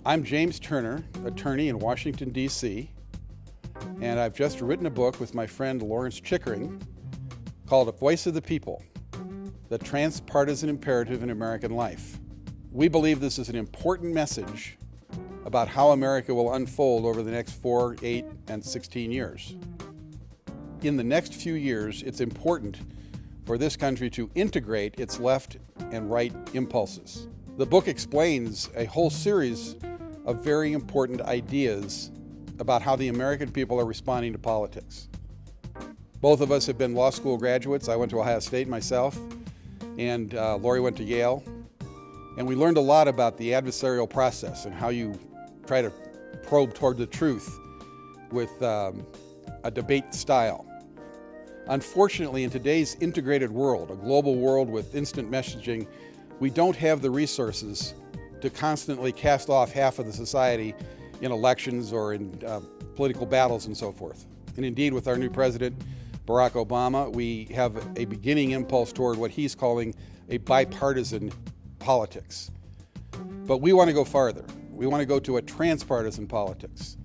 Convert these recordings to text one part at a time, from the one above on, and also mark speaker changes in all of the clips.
Speaker 1: I'm James Turner, attorney in Washington, D.C., and I've just written a book with my friend Lawrence Chickering called A Voice of the People, the Transpartisan Imperative in American Life. We believe this is an important message about how America will unfold over the next 4, 8, and 16 years. In the next few years, it's important for this country to integrate its left and right impulses. The book explains a whole series of very important ideas about how the American people are responding to politics. Both of us have been law school graduates. I went to Ohio State myself, and Lori went to Yale. And we learned a lot about the adversarial process and how you try to probe toward the truth with a debate style. Unfortunately, in today's integrated world, a global world with instant messaging, we don't have the resources to constantly cast off half of the society in elections or in political battles and so forth. And indeed, with our new president, Barack Obama, we have a beginning impulse toward what he's calling a bipartisan politics. But we want to go farther. We want to go to a transpartisan politics.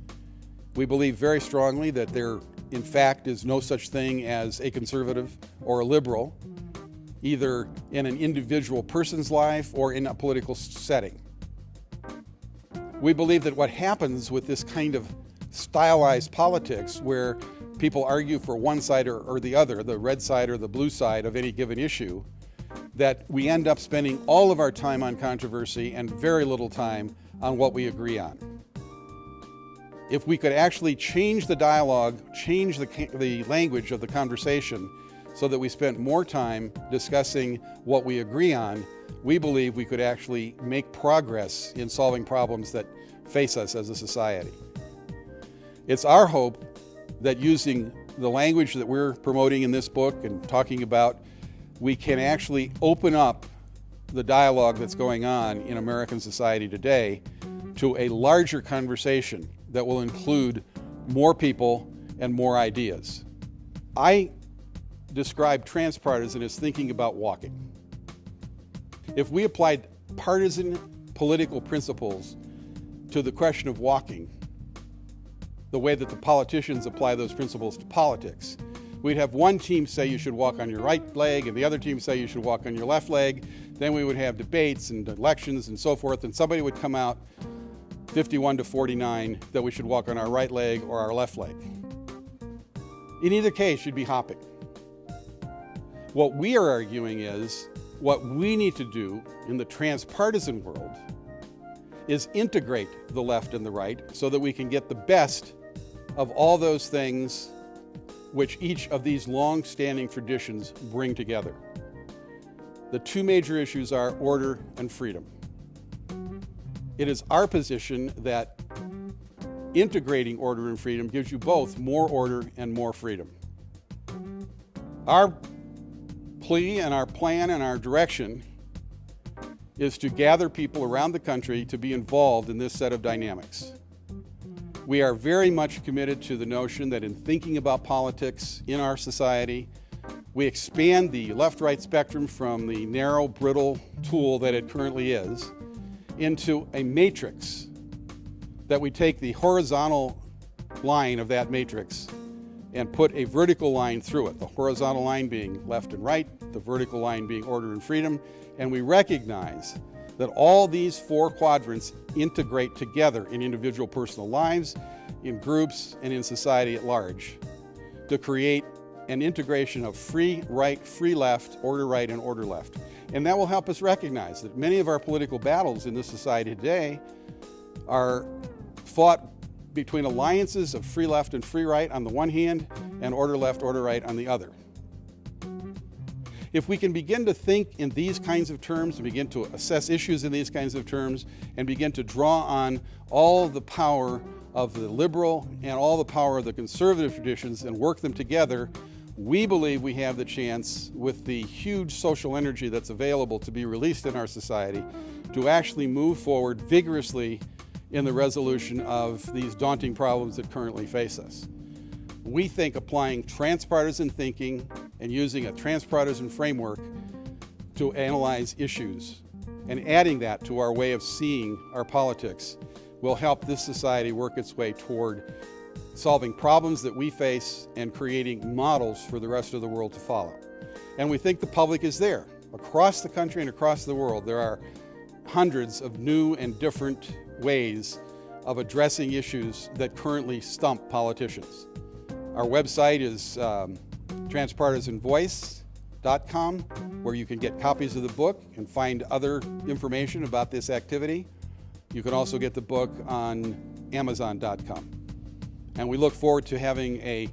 Speaker 1: We believe very strongly that there, in fact, is no such thing as a conservative or a liberal, either in an individual person's life or in a political setting. We believe that what happens with this kind of stylized politics, where people argue for one side or the other, the red side or the blue side of any given issue, that we end up spending all of our time on controversy and very little time on what we agree on. If we could actually change the dialogue, change the language of the conversation so that we spent more time discussing what we agree on, we believe we could actually make progress in solving problems that face us as a society. It's our hope that using the language that we're promoting in this book and talking about, we can actually open up the dialogue that's going on in American society today to a larger conversation that will include more people and more ideas. I describe transpartisan as thinking about walking. If we applied partisan political principles to the question of walking, the way that the politicians apply those principles to politics, we'd have one team say you should walk on your right leg and the other team say you should walk on your left leg. Then we would have debates and elections and so forth, and somebody would come out 51 to 49 that we should walk on our right leg or our left leg. In either case, you'd be hopping. What we are arguing is what we need to do in the transpartisan world is integrate the left and the right so that we can get the best of all those things which each of these long-standing traditions bring together. The two major issues are order and freedom. It is our position that integrating order and freedom gives you both more order and more freedom. Our plea and our plan and our direction is to gather people around the country to be involved in this set of dynamics. We are very much committed to the notion that in thinking about politics in our society, we expand the left-right spectrum from the narrow, brittle tool that it currently is into a matrix, that we take the horizontal line of that matrix and put a vertical line through it, the horizontal line being left and right, the vertical line being order and freedom, and we recognize that all these four quadrants integrate together in individual personal lives, in groups, and in society at large to create an integration of free right, free left, order right, and order left. And that will help us recognize that many of our political battles in this society today are fought between alliances of free left and free right on the one hand and order left, order right on the other. If we can begin to think in these kinds of terms and begin to assess issues in these kinds of terms and begin to draw on all the power of the liberal and all the power of the conservative traditions and work them together, we believe we have the chance, with the huge social energy that's available to be released in our society, to actually move forward vigorously in the resolution of these daunting problems that currently face us. We think applying transpartisan thinking and using a transpartisan framework to analyze issues and adding that to our way of seeing our politics will help this society work its way toward solving problems that we face and creating models for the rest of the world to follow. And we think the public is there. Across the country and across the world, there are hundreds of new and different ways of addressing issues that currently stump politicians. Our website is transpartisanvoice.com, where you can get copies of the book and find other information about this activity. You can also get the book on amazon.com. And we look forward to having a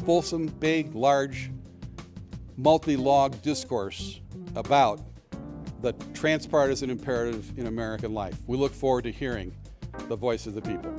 Speaker 1: fulsome, big, large, multi-log discourse about the transpartisan imperative in American life. We look forward to hearing the voice of the people.